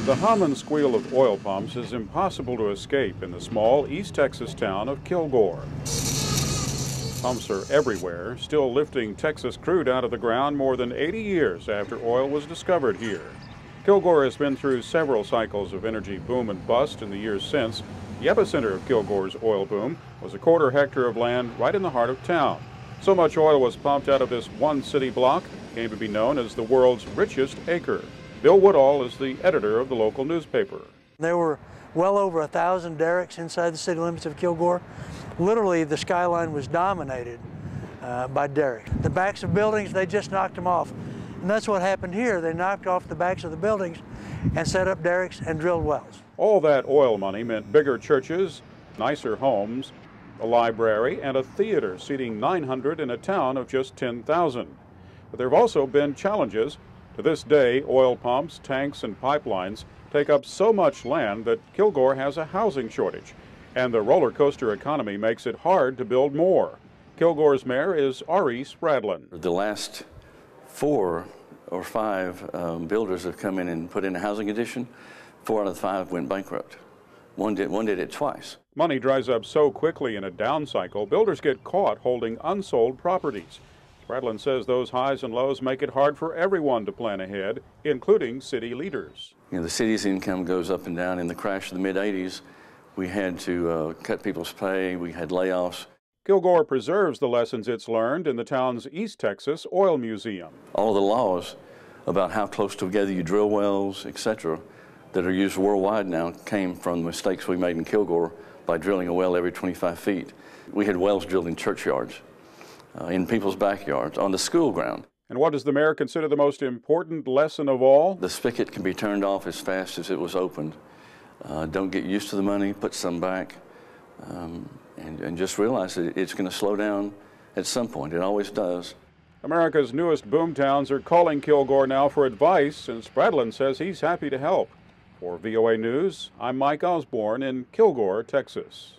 The hum and squeal of oil pumps is impossible to escape in the small East Texas town of Kilgore. Pumps are everywhere, still lifting Texas crude out of the ground more than 80 years after oil was discovered here. Kilgore has been through several cycles of energy boom and bust in the years since. The epicenter of Kilgore's oil boom was a quarter hectare of land right in the heart of town. So much oil was pumped out of this one city block, it came to be known as the world's richest acre. Bill Woodall is the editor of the local newspaper. There were well over 1,000 derricks inside the city limits of Kilgore. Literally, the skyline was dominated by derricks. The backs of buildings, they just knocked them off. And that's what happened here. They knocked off the backs of the buildings and set up derricks and drilled wells. All that oil money meant bigger churches, nicer homes, a library, and a theater seating 900 in a town of just 10,000. But there have also been challenges. To this day, oil pumps, tanks, and pipelines take up so much land that Kilgore has a housing shortage, and the roller coaster economy makes it hard to build more. Kilgore's mayor is R.E. Spradlin. The last 4 or 5 builders have come in and put in a housing addition. 4 out of the 5 went bankrupt. One did it twice. Money dries up so quickly in a down cycle, builders get caught holding unsold properties. Spradlin says those highs and lows make it hard for everyone to plan ahead, including city leaders. You know, the city's income goes up and down. In the crash of the mid-'80s, we had to cut people's pay, we had layoffs. Kilgore preserves the lessons it's learned in the town's East Texas Oil Museum. All the laws about how close together you drill wells, etc., that are used worldwide now came from the mistakes we made in Kilgore by drilling a well every 25 feet. We had wells drilled in churchyards, in people's backyards, on the school ground. And what does the mayor consider the most important lesson of all? The spigot can be turned off as fast as it was opened. Don't get used to the money, put some back, and just realize that it's going to slow down at some point. It always does. America's newest boomtowns are calling Kilgore now for advice, and Spradlin says he's happy to help. For VOA News, I'm Mike Osborne in Kilgore, Texas.